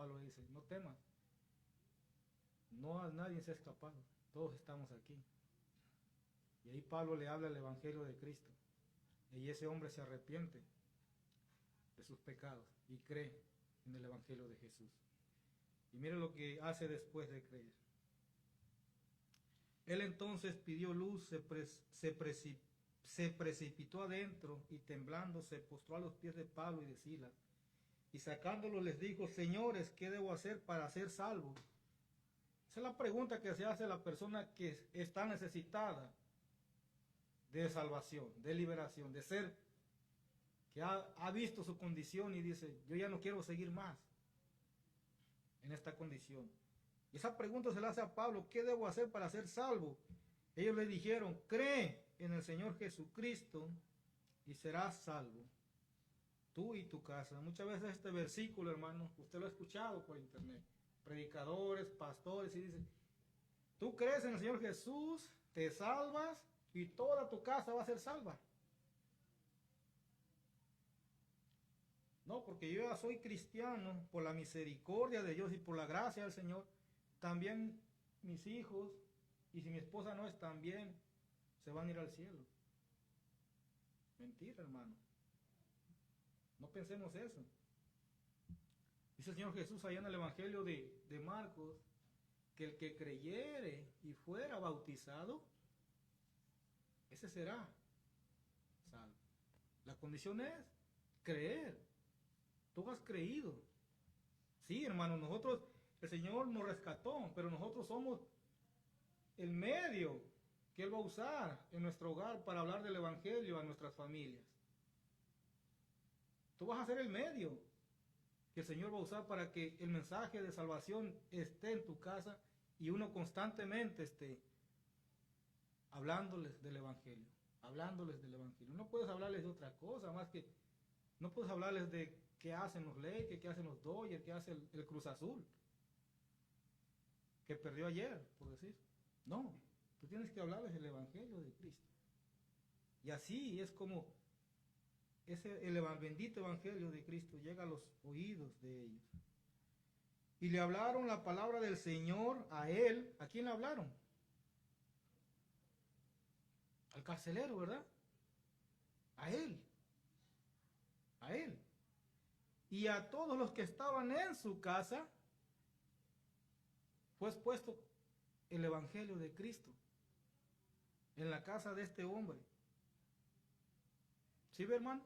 Pablo dice, no temas, no nadie se ha escapado, todos estamos aquí. Y ahí Pablo le habla el Evangelio de Cristo. Y ese hombre se arrepiente de sus pecados y cree en el Evangelio de Jesús. Y mire lo que hace después de creer. Él entonces pidió luz, se precipitó adentro y temblando se postró a los pies de Pablo y de Silas. Y sacándolo les dijo, señores, ¿qué debo hacer para ser salvo? Esa es la pregunta que se hace la persona que está necesitada de salvación, de liberación, de ser, que ha visto su condición y dice, yo ya no quiero seguir más en esta condición. Y esa pregunta se la hace a Pablo, ¿qué debo hacer para ser salvo? Ellos le dijeron, cree en el Señor Jesucristo y serás salvo, tú y tu casa. Muchas veces este versículo, hermano, usted lo ha escuchado por internet, predicadores, pastores, y dicen, tú crees en el Señor Jesús, te salvas y toda tu casa va a ser salva. No, porque yo ya soy cristiano por la misericordia de Dios y por la gracia del Señor. También mis hijos, y si mi esposa no es, también se van a ir al cielo. Mentira, hermano. No pensemos eso. Dice el Señor Jesús allá en el Evangelio de Marcos, que el que creyere y fuera bautizado, ese será salvo. La condición es creer. Tú has creído. Sí, hermano, nosotros, el Señor nos rescató, pero nosotros somos el medio que Él va a usar en nuestro hogar para hablar del Evangelio a nuestras familias. Tú vas a ser el medio que el Señor va a usar para que el mensaje de salvación esté en tu casa y uno constantemente esté hablándoles del Evangelio, hablándoles del Evangelio. No puedes hablarles de otra cosa más que, no puedes hablarles de qué hacen los Lakers, qué hacen los Dodgers, qué hace el Cruz Azul, que perdió ayer, por decir. No, tú tienes que hablarles del Evangelio de Cristo. Y así es como el bendito Evangelio de Cristo llega a los oídos de ellos. Y le hablaron la palabra del Señor a él. ¿A quién le hablaron? Al carcelero, ¿verdad? A él. A él. Y a todos los que estaban en su casa fue expuesto el Evangelio de Cristo en la casa de este hombre. ¿Sí ve, hermano?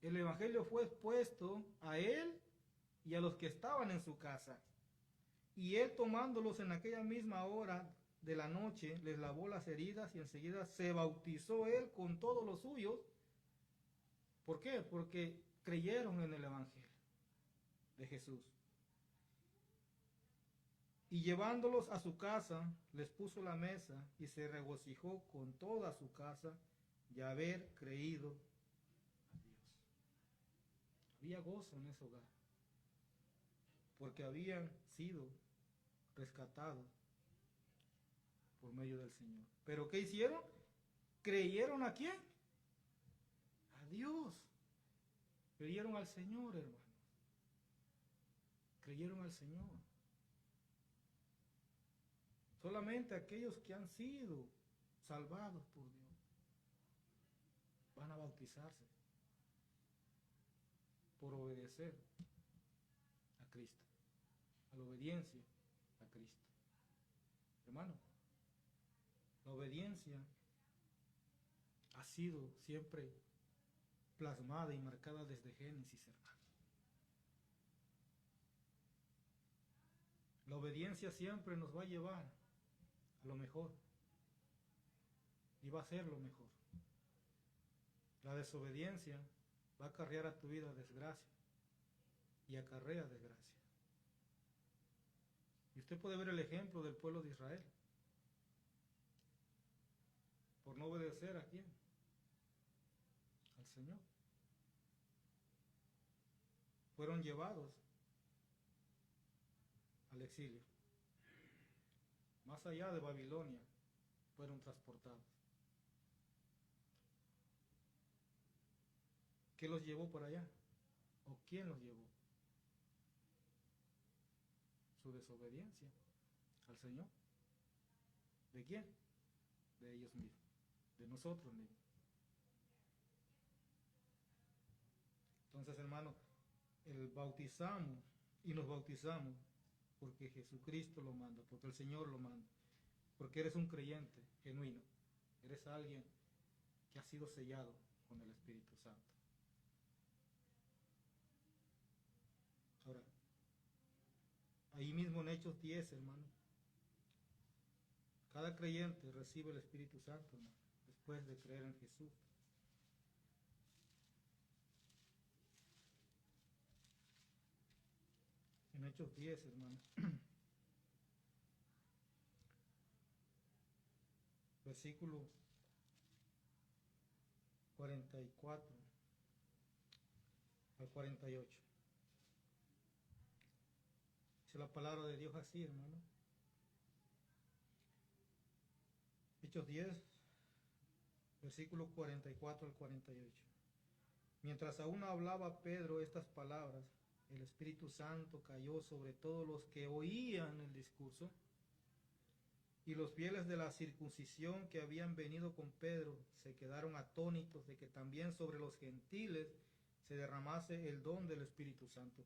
El Evangelio fue expuesto a él y a los que estaban en su casa. Y él, tomándolos en aquella misma hora de la noche, les lavó las heridas y enseguida se bautizó él con todos los suyos. ¿Por qué? Porque creyeron en el Evangelio de Jesús. Y llevándolos a su casa, les puso la mesa y se regocijó con toda su casa de haber creído a Dios. Había gozo en ese hogar, porque habían sido rescatados por medio del Señor. ¿Pero qué hicieron? ¿Creyeron a quién? A Dios. Creyeron al Señor, hermanos. Creyeron al Señor. Solamente aquellos que han sido salvados por Dios van a bautizarse por obedecer a Cristo, a la obediencia a Cristo. Hermano, la obediencia ha sido siempre plasmada y marcada desde Génesis, hermano. La obediencia siempre nos va a llevar a lo mejor y va a ser lo mejor. La desobediencia va a acarrear a tu vida desgracia y acarrea desgracia. Y usted puede ver el ejemplo del pueblo de Israel. Por no obedecer a quién? Al Señor. Fueron llevados al exilio. Más allá de Babilonia, fueron transportados. ¿Qué los llevó por allá? ¿O quién los llevó? su desobediencia al Señor. ¿De quién? De ellos mismos, de nosotros mismos. Entonces, hermano, el bautizamos y nos bautizamos porque Jesucristo lo manda, porque el Señor lo manda, porque eres un creyente genuino, eres alguien que ha sido sellado con el Espíritu Santo. Ahora, ahí mismo en Hechos 10, hermano, cada creyente recibe el Espíritu Santo, hermano, después de creer en Jesús. En Hechos 10, hermano, versículo 44 al 48. Dice la palabra de Dios así, hermano. Hechos 10, versículo 44 al 48. Mientras aún hablaba Pedro estas palabras, el Espíritu Santo cayó sobre todos los que oían el discurso, y los fieles de la circuncisión que habían venido con Pedro se quedaron atónitos de que también sobre los gentiles se derramase el don del Espíritu Santo.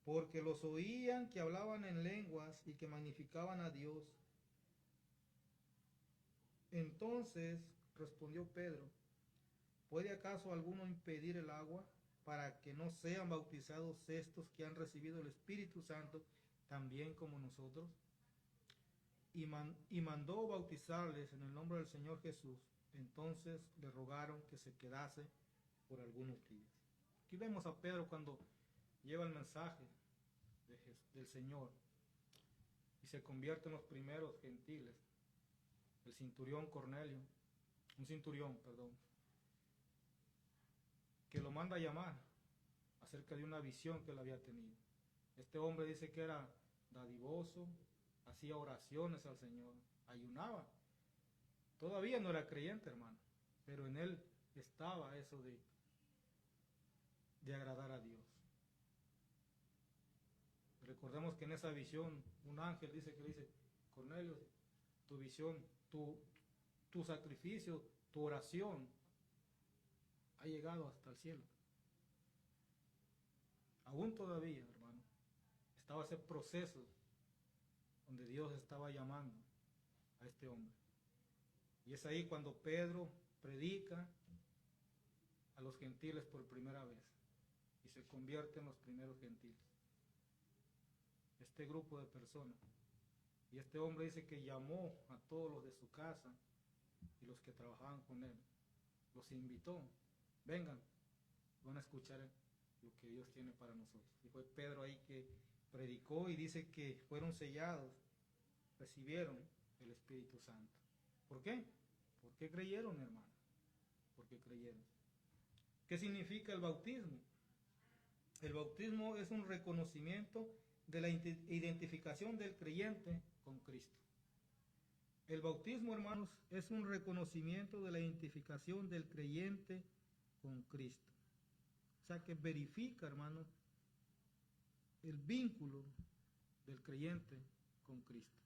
Porque los oían que hablaban en lenguas y que magnificaban a Dios. Entonces respondió Pedro: ¿puede acaso alguno impedir el agua para que no sean bautizados estos que han recibido el Espíritu Santo también como nosotros? Y mandó bautizarles en el nombre del Señor Jesús. Entonces le rogaron que se quedase por algunos días. Aquí vemos a Pedro cuando lleva el mensaje del Señor y se convierte en los primeros gentiles. El centurión Cornelio, un centurión, perdón, que lo manda a llamar acerca de una visión que él había tenido. Este hombre dice que era dadivoso, hacía oraciones al Señor, ayunaba. Todavía no era creyente, hermano, pero en él estaba eso de agradar a Dios. Recordemos que en esa visión un ángel dice que le dice: Cornelio, tu visión, tu sacrificio, tu oración ha llegado hasta el cielo. Aún todavía, hermano, estaba ese proceso donde Dios estaba llamando a este hombre. Y es ahí cuando Pedro predica a los gentiles por primera vez y se convierte en los primeros gentiles. Este grupo de personas. Y este hombre dice que llamó a todos los de su casa y los que trabajaban con él. Los invitó: vengan, van a escuchar lo que Dios tiene para nosotros. Y fue Pedro ahí que predicó, y dice que fueron sellados, recibieron el Espíritu Santo. ¿Por qué? Porque creyeron, hermano. Porque creyeron. ¿Qué significa el bautismo? El bautismo es un reconocimiento de la identificación del creyente con Cristo. El bautismo, hermanos, es un reconocimiento de la identificación del creyente con Cristo. O sea que verifica, hermano, el vínculo del creyente con Cristo.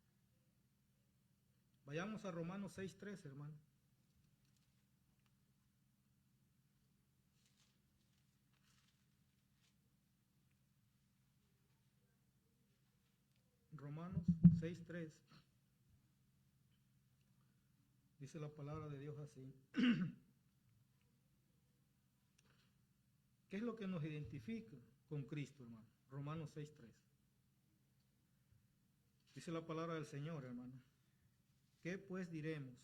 Vayamos a Romanos 6:3, hermano. Romanos 6:3. Dice la palabra de Dios así. ¿Qué es lo que nos identifica con Cristo, hermano? Romanos 6:3. Dice la palabra del Señor, hermano. ¿Qué pues diremos?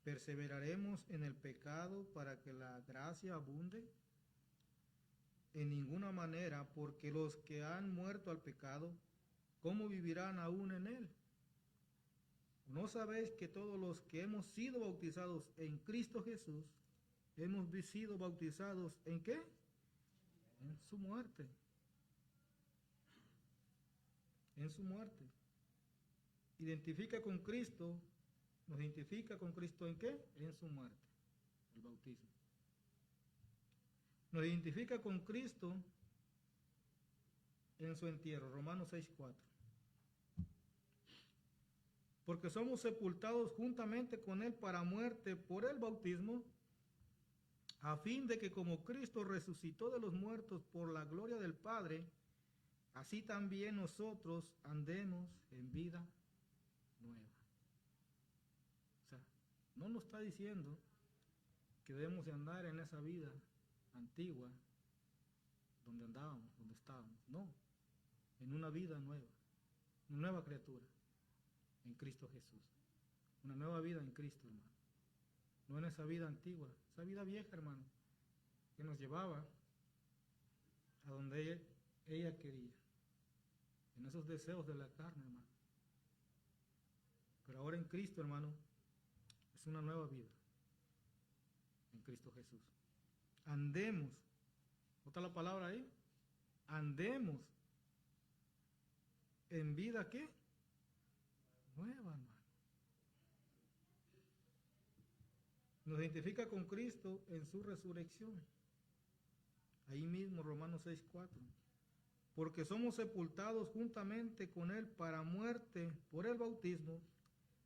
¿Perseveraremos en el pecado para que la gracia abunde? En ninguna manera, porque los que han muerto al pecado, ¿cómo vivirán aún en él? ¿No sabéis que todos los que hemos sido bautizados en Cristo Jesús, hemos sido bautizados en qué? En su muerte. En su muerte. Identifica con Cristo, nos identifica con Cristo ¿en qué? En su muerte, el bautismo. Nos identifica con Cristo en su entierro. Romanos 6:4. Porque somos sepultados juntamente con él para muerte por el bautismo, a fin de que como Cristo resucitó de los muertos por la gloria del Padre, así también nosotros andemos en vida nueva. O sea, no nos está diciendo que debemos de andar en esa vida antigua donde andábamos, donde estábamos. No, en una vida nueva, una nueva criatura en Cristo Jesús. Una nueva vida en Cristo, hermano. No en esa vida antigua, esa vida vieja, hermano, que nos llevaba a donde ella quería, en esos deseos de la carne, hermano. Pero ahora en Cristo, hermano, es una nueva vida en Cristo Jesús. Andemos, ¿nota la palabra ahí? Andemos en vida, ¿qué? Nueva, hermano. Nos identifica con Cristo en su resurrección. Ahí mismo, Romanos 6:4. Porque somos sepultados juntamente con él para muerte por el bautismo,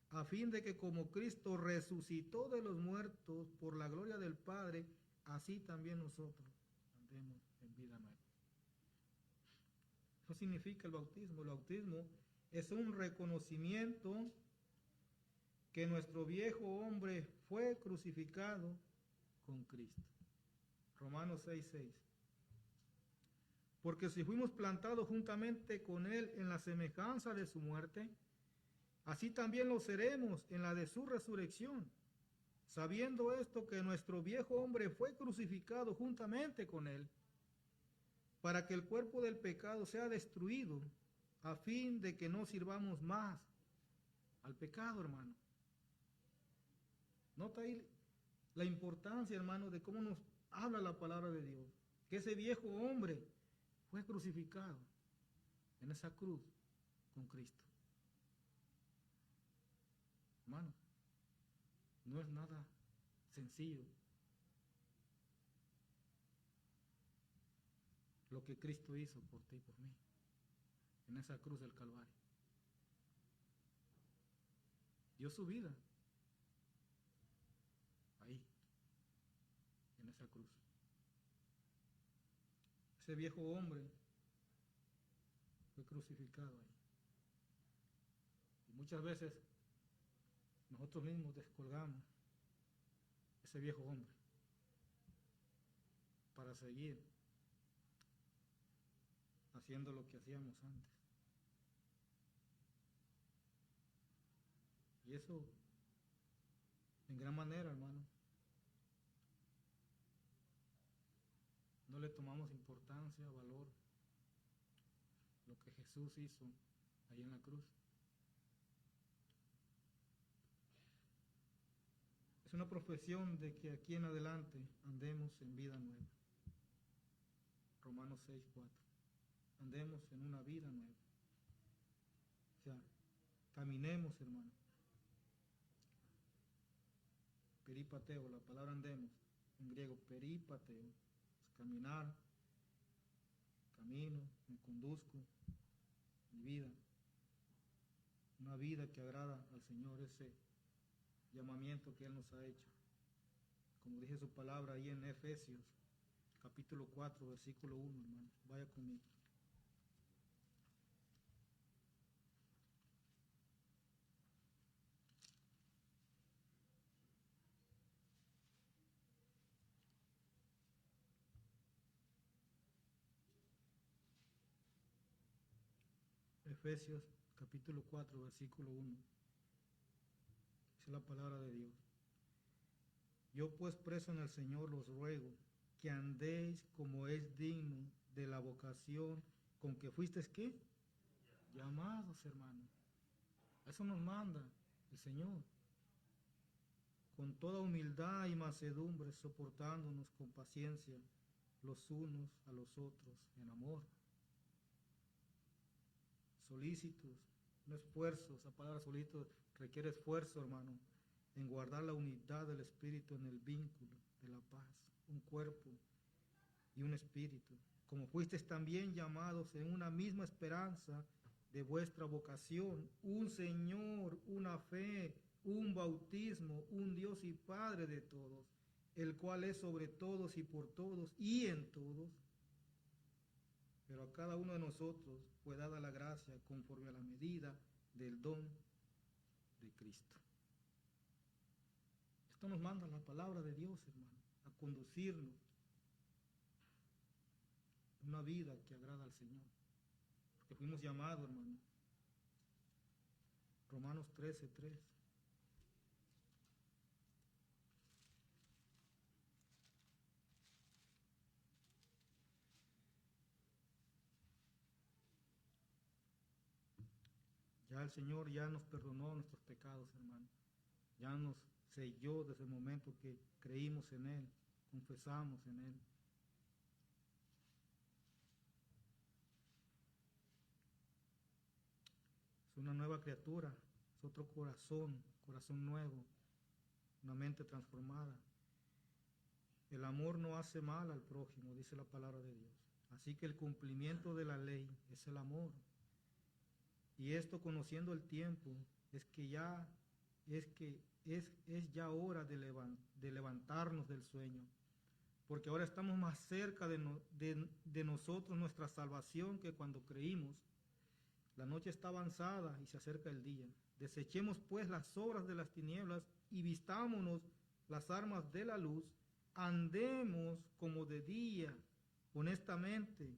a fin de que como Cristo resucitó de los muertos por la gloria del Padre, así también nosotros andemos en vida nueva. Eso significa el bautismo. El bautismo es un reconocimiento que nuestro viejo hombre fue crucificado con Cristo. Romanos 6:6. Porque si fuimos plantados juntamente con él en la semejanza de su muerte, así también lo seremos en la de su resurrección, sabiendo esto que nuestro viejo hombre fue crucificado juntamente con él, para que el cuerpo del pecado sea destruido, a fin de que no sirvamos más al pecado, hermano. Nota ahí la importancia, hermano, de cómo nos habla la palabra de Dios, que ese viejo hombre fue crucificado en esa cruz con Cristo. Hermano, no es nada sencillo lo que Cristo hizo por ti y por mí en esa cruz del Calvario. Dio su vida ahí, en esa cruz. Ese viejo hombre fue crucificado ahí. Y muchas veces nosotros mismos descolgamos ese viejo hombre para seguir haciendo lo que hacíamos antes. Y eso, en gran manera, hermano, no le tomamos importancia, valor, lo que Jesús hizo ahí en la cruz. Es una profesión de que aquí en adelante andemos en vida nueva. Romanos 6:4. Andemos en una vida nueva. O sea, caminemos, hermano. Peripateo, la palabra andemos, en griego peripateo, es caminar, camino, me conduzco, mi vida. Una vida que agrada al Señor, ese llamamiento que Él nos ha hecho. Como dice su palabra ahí en Efesios, capítulo 4, versículo 1, hermano. Vaya conmigo. Efesios capítulo 4, versículo 1. Dice la palabra de Dios. Yo pues preso en el Señor os ruego que andéis como es digno de la vocación con que fuisteis, ¿qué? Llamados, hermano. Eso nos manda el Señor. Con toda humildad y mansedumbre, soportándonos con paciencia los unos a los otros en amor. Solícitos, un esfuerzo, esa palabra solícito requiere esfuerzo, hermano, en guardar la unidad del Espíritu en el vínculo de la paz, un cuerpo y un espíritu. como fuisteis también llamados en una misma esperanza de vuestra vocación, un Señor, una fe, un bautismo, un Dios y Padre de todos, el cual es sobre todos y por todos y en todos. Pero a cada uno de nosotros fue dada la gracia conforme a la medida del don de Cristo. Esto nos manda la palabra de Dios, hermano, a conducirnos una vida que agrada al Señor. Porque fuimos llamados, hermano. Romanos 13:3. Ya el Señor ya nos perdonó nuestros pecados, hermano. Ya nos selló desde el momento que creímos en Él, confesamos en Él. Es una nueva criatura, es otro corazón, corazón nuevo, una mente transformada. El amor no hace mal al prójimo, dice la palabra de Dios. Así que el cumplimiento de la ley es el amor. Y esto, conociendo el tiempo, es ya hora de levantarnos del sueño, porque ahora estamos más cerca de nosotros, nuestra salvación, que cuando creímos. La noche está avanzada y se acerca el día. Desechemos pues las obras de las tinieblas y vistámonos las armas de la luz. Andemos como de día, honestamente,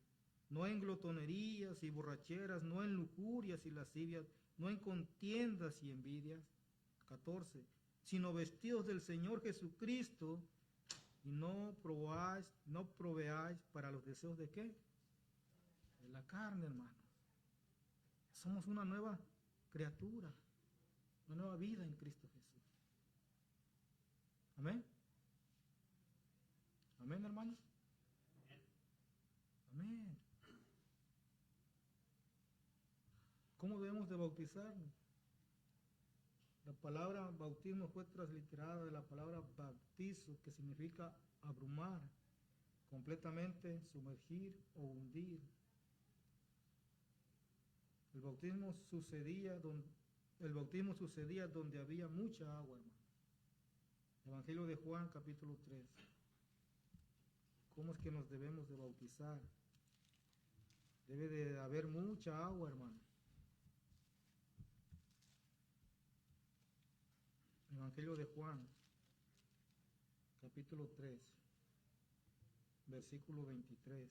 no en glotonerías y borracheras, no en lujurias y lascivias, no en contiendas y envidias. 14. Sino vestidos del Señor Jesucristo y no proveáis para los deseos de ¿qué? De la carne, hermano. Somos una nueva criatura, una nueva vida en Cristo Jesús. Amén. Amén, hermanos. Amén. ¿Cómo debemos de bautizarnos? La palabra bautismo fue transliterada de la palabra bautizo, que significa abrumar, completamente sumergir o hundir. El bautismo sucedía donde había mucha agua, hermano. Evangelio de Juan, capítulo 3. ¿Cómo es que nos debemos de bautizar? Debe de haber mucha agua, hermano. Evangelio de Juan, capítulo 3, versículo 23.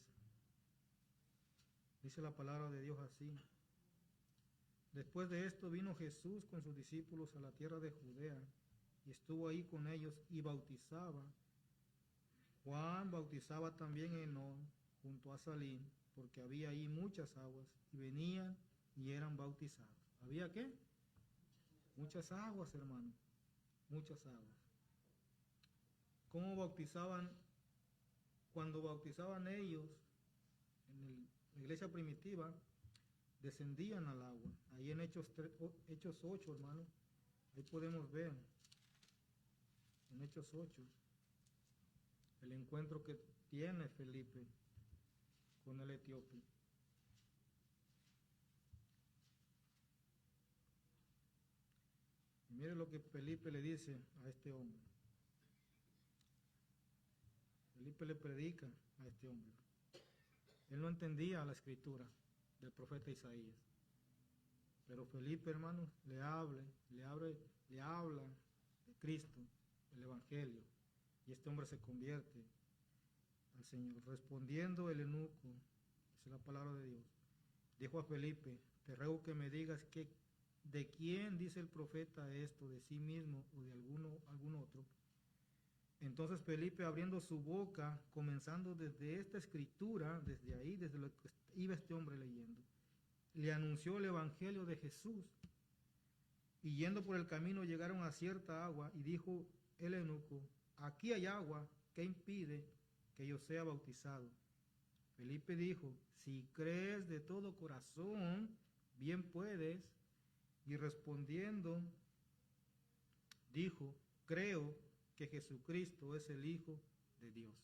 Dice la palabra de Dios así. Después de esto vino Jesús con sus discípulos a la tierra de Judea y estuvo ahí con ellos y bautizaba. Juan bautizaba también en Enón, junto a Salim, porque había ahí muchas aguas, y venían y eran bautizados. ¿Había qué? Muchas aguas, hermano, muchas aguas. ¿Cómo bautizaban? Cuando bautizaban ellos, en la iglesia primitiva, descendían al agua. Ahí en Hechos 8, hermano, ahí podemos ver, en Hechos 8, el encuentro que tiene Felipe con el etíope. Y mire lo que Felipe le dice a este hombre. Felipe le predica a este hombre. Él no entendía la escritura del profeta Isaías. Pero Felipe, hermano, le habla de Cristo, el Evangelio. Y este hombre se convierte al Señor. Respondiendo el eunuco, esa es la palabra de Dios, dijo a Felipe: te ruego que me digas de quién dice el profeta esto, de sí mismo o de algún otro. Entonces Felipe, abriendo su boca, comenzando desde esta escritura, desde ahí, desde lo que iba este hombre leyendo, le anunció el Evangelio de Jesús. Y yendo por el camino llegaron a cierta agua, y dijo el eunuco: aquí hay agua, ¿qué impide que yo sea bautizado? Felipe dijo: si crees de todo corazón, bien puedes. Y respondiendo, dijo: creo que Jesucristo es el Hijo de Dios.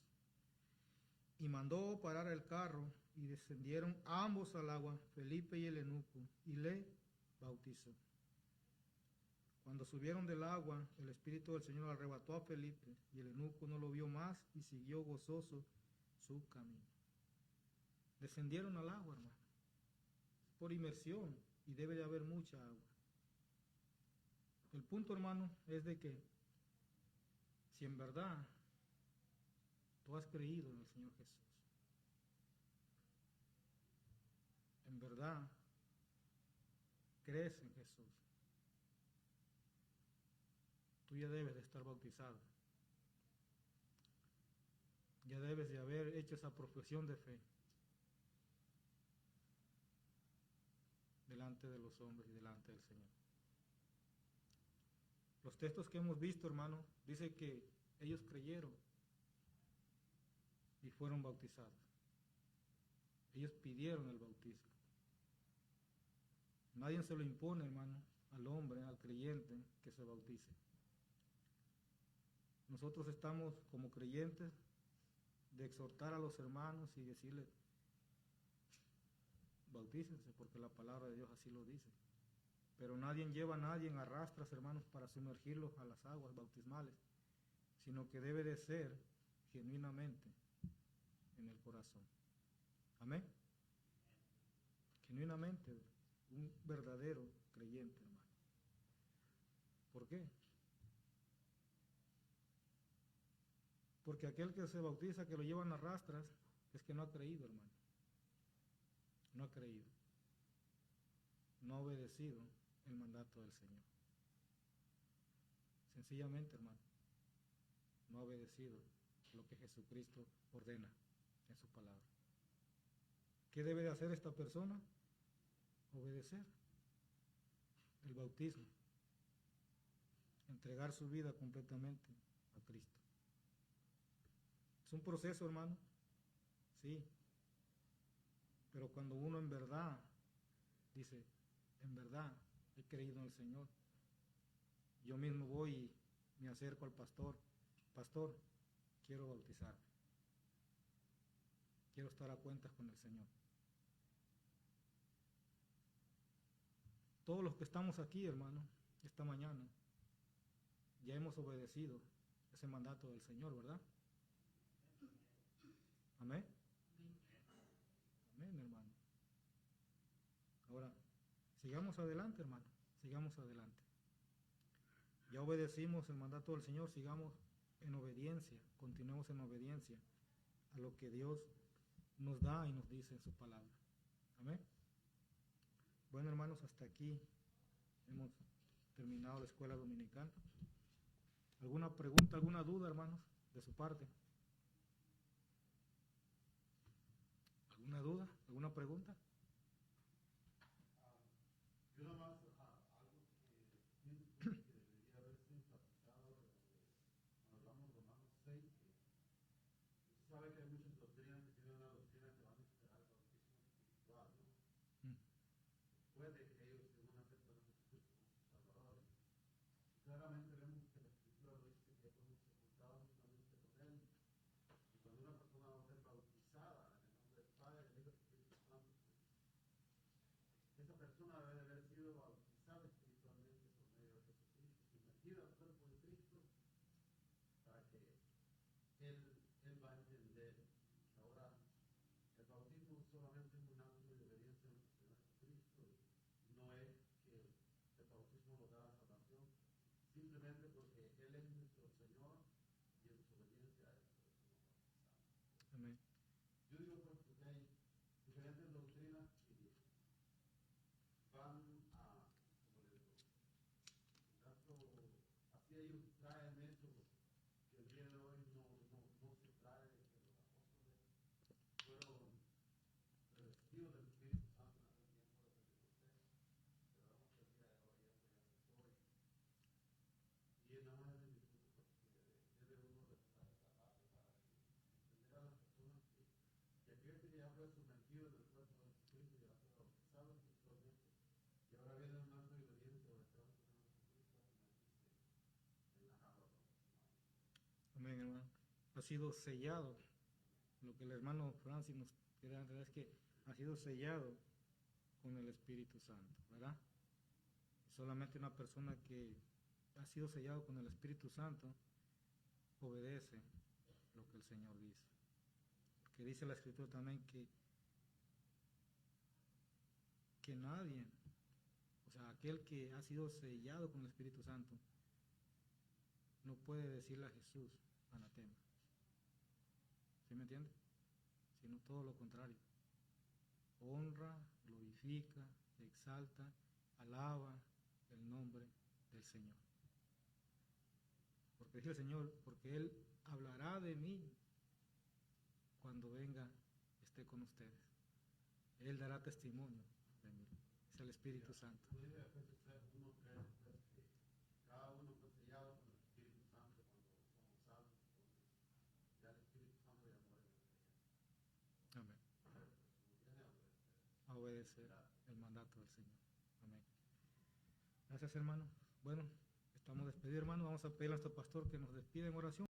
Y mandó parar el carro y descendieron ambos al agua, Felipe y el eunuco, y le bautizó. Cuando subieron del agua, el Espíritu del Señor arrebató a Felipe, y el eunuco no lo vio más y siguió gozoso su camino. Descendieron al agua, hermano, por inmersión, y debe de haber mucha agua. El punto, hermano, es de que si en verdad tú has creído en el Señor Jesús, en verdad crees en Jesús, tú ya debes de estar bautizado. Ya debes de haber hecho esa profesión de fe delante de los hombres y delante del Señor. Los textos que hemos visto, hermano, dice que ellos creyeron y fueron bautizados. Ellos pidieron el bautismo. Nadie se lo impone, hermano, al hombre, al creyente, que se bautice. Nosotros estamos como creyentes de exhortar a los hermanos y decirles, bautícense, porque la palabra de Dios así lo dice. Pero nadie lleva a nadie en arrastras, hermanos, para sumergirlos a las aguas bautismales, sino que debe de ser genuinamente en el corazón. Amén. Genuinamente, un verdadero creyente, hermano. ¿Por qué? Porque aquel que se bautiza, que lo llevan a rastras, es que no ha creído, hermano. No ha creído. No ha obedecido el mandato del Señor. Sencillamente, hermano, no ha obedecido lo que Jesucristo ordena en su palabra. ¿Qué debe de hacer esta persona? Obedecer el bautismo. Entregar su vida completamente a Cristo. Es un proceso, hermano, sí, pero cuando uno en verdad dice, en verdad he creído en el Señor, yo mismo voy y me acerco al pastor, pastor, quiero bautizarme, quiero estar a cuentas con el Señor. Todos los que estamos aquí, hermano, esta mañana, ya hemos obedecido ese mandato del Señor, ¿verdad? Amén. Amén, hermano. Ahora, sigamos adelante, hermano. Sigamos adelante. Ya obedecimos el mandato del Señor, sigamos en obediencia, continuemos en obediencia a lo que Dios nos da y nos dice en su palabra. Amén. Bueno, hermanos, hasta aquí hemos terminado la escuela dominical. ¿Alguna pregunta, alguna duda, hermanos, de su parte? ¿Alguna duda? ¿Alguna pregunta? Yo nada más algo que pienso que debería haberse enfatizado cuando hablamos de Romanos 6, que usted sabe que hay muchas doctrinas que tienen una doctrina que van a esperar el bautismo espiritual, ¿no? Después de que ellos según aceptan a Jesucristo como su Salvador. Y claramente vemos que la Escritura lo dice que fuimos sepultados juntamente con Él. Y cuando una persona va a ser bautizada en el nombre del Padre, del Hijo y del Espíritu Santo, esa persona debe de haber sido bautizada espiritualmente por medio de Jesucristo, sumergida al cuerpo de Cristo, para que él va a entender que ahora el bautismo solamente es un acto de obediencia a nuestro Señor Jesucristo, no es que el bautismo nos da la salvación, simplemente porque Él es nuestro Señor y en su obediencia a Él por eso nos bautizamos. Amén. Yo digo pues porque hay diferentes doctrinas que van a, como les digo, tanto así ellos traen eso que el día de hoy no se trae de que los apóstoles fueron revestidos del Espíritu Santo en aquel tiempo de Pentecostés, pero vemos que el día de hoy eso ya se fue. Y nada más es mi punto porque debe uno respetar esa parte para entender a las personas que aquel que ya fue sumergido en el cuerpo de Jesucristo ya fue bautizado espiritualmente. Y ahora viene un acto de obediencia o detrás de Jesucristo a sumergirse en las aguas bautismales. Amén, hermano. Ha sido sellado Lo que el hermano Francis nos quiere entender es que ha sido sellado con el Espíritu Santo, ¿verdad? Solamente una persona que ha sido sellado con el Espíritu Santo obedece lo que el Señor dice. Porque dice la Escritura también que nadie, o sea, aquel que ha sido sellado con el Espíritu Santo, no puede decirle a Jesús anatema. ¿Sí me entiende? Sino todo lo contrario. Honra, glorifica, exalta, alaba el nombre del Señor. Porque dice el Señor, porque Él hablará de mí cuando venga, esté con ustedes. Él dará testimonio de mí. Es el Espíritu Santo. Puede Efesios 3:1 creo pues, que cada uno fue sellado con el Espíritu Santo cuando somos salvos. Entonces, ya el Espíritu Santo ya mora en nosotros. Amén. Viene A obedecer el mandato del Señor. Amén. Gracias, hermano. Bueno, estamos despedidos, hermano. Vamos a pedir a nuestro pastor que nos despida en oración.